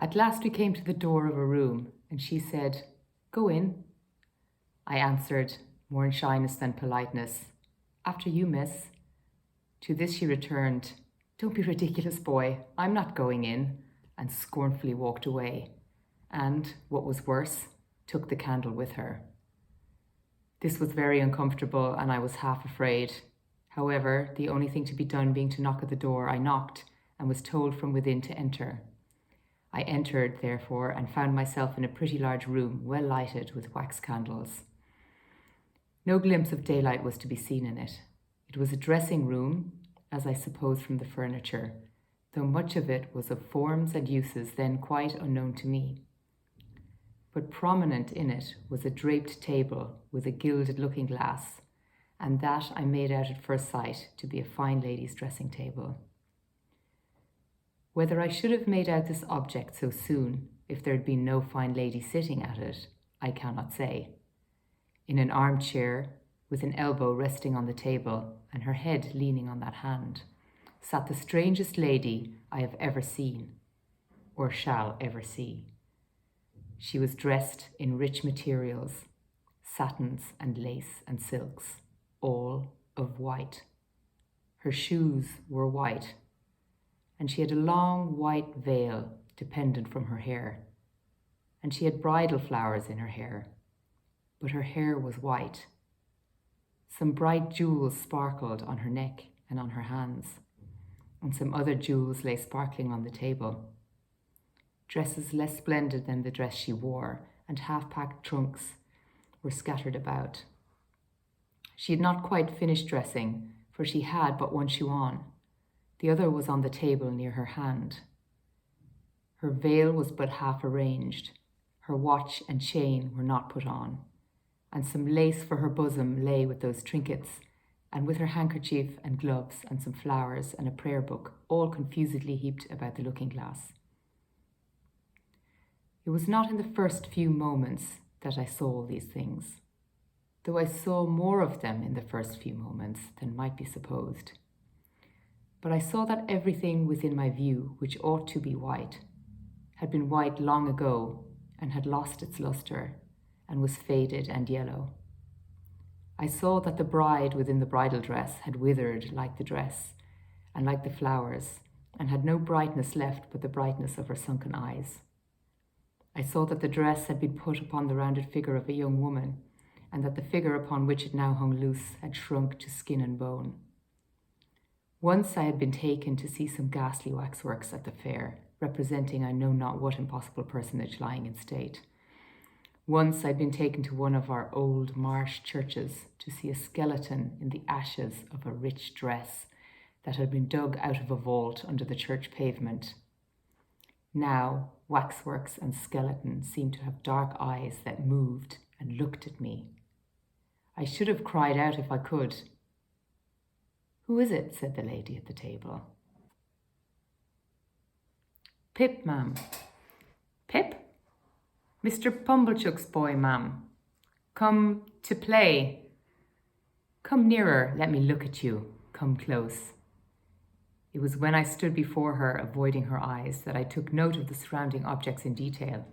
At last we came to the door of a room, and she said, "Go in." I answered, more in shyness than politeness, "After you, miss." To this she returned, "Don't be ridiculous, boy, I'm not going in," and scornfully walked away, and, what was worse, took the candle with her. This was very uncomfortable, and I was half afraid. However, the only thing to be done being to knock at the door, I knocked, and was told from within to enter. I entered, therefore, and found myself in a pretty large room, well lighted with wax candles. No glimpse of daylight was to be seen in it. It was a dressing room, as I suppose from the furniture, though much of it was of forms and uses then quite unknown to me. But prominent in it was a draped table with a gilded looking-glass, and that I made out at first sight to be a fine lady's dressing table. Whether I should have made out this object so soon if there had been no fine lady sitting at it, I cannot say. In an armchair, with an elbow resting on the table and her head leaning on that hand, sat the strangest lady I have ever seen, or shall ever see. She was dressed in rich materials, satins and lace and silks, all of white. Her shoes were white, and she had a long white veil dependent from her hair, and she had bridal flowers in her hair, but her hair was white. Some bright jewels sparkled on her neck and on her hands, and some other jewels lay sparkling on the table. Dresses less splendid than the dress she wore, and half-packed trunks were scattered about. She had not quite finished dressing, for she had but one shoe on. The other was on the table near her hand. Her veil was but half arranged. Her watch and chain were not put on, and some lace for her bosom lay with those trinkets, and with her handkerchief and gloves and some flowers and a prayer book, all confusedly heaped about the looking-glass. It was not in the first few moments that I saw all these things, though I saw more of them in the first few moments than might be supposed. But I saw that everything within my view, which ought to be white, had been white long ago and had lost its lustre and was faded and yellow. I saw that the bride within the bridal dress had withered like the dress and like the flowers, and had no brightness left but the brightness of her sunken eyes. I saw that the dress had been put upon the rounded figure of a young woman, and that the figure upon which it now hung loose had shrunk to skin and bone. Once I had been taken to see some ghastly waxworks at the fair, representing I know not what impossible personage lying in state. Once I'd been taken to one of our old marsh churches to see a skeleton in the ashes of a rich dress that had been dug out of a vault under the church pavement. Now, waxworks and skeleton seemed to have dark eyes that moved and looked at me. I should have cried out if I could. "Who is it?" said the lady at the table. "Pip, ma'am." "Pip?" "Mr. Pumblechook's boy, ma'am. Come to play." "Come nearer, let me look at you. Come close." It was when I stood before her, avoiding her eyes, that I took note of the surrounding objects in detail,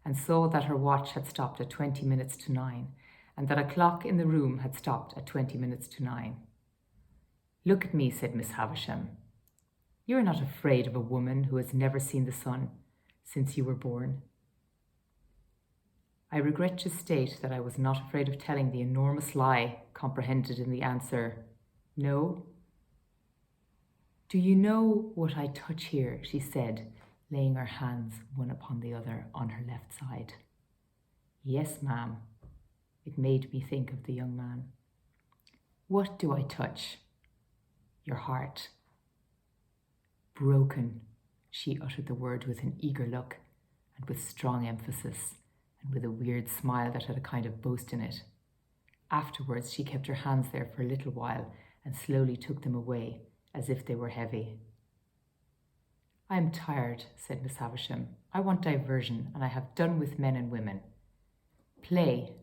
and saw that her watch had stopped at 20 minutes to 9, and that a clock in the room had stopped at 20 minutes to 9. "Look at me," said Miss Havisham. "You are not afraid of a woman who has never seen the sun since you were born." I regret to state that I was not afraid of telling the enormous lie comprehended in the answer, "No." "Do you know what I touch here?" she said, laying her hands one upon the other on her left side. "Yes, ma'am." It made me think of the young man. "What do I touch?" "Your heart." "Broken." She uttered the word with an eager look and with strong emphasis, and with a weird smile that had a kind of boast in it. Afterwards, she kept her hands there for a little while and slowly took them away, as if they were heavy. "I am tired," said Miss Havisham. "I want diversion, and I have done with men and women. Play,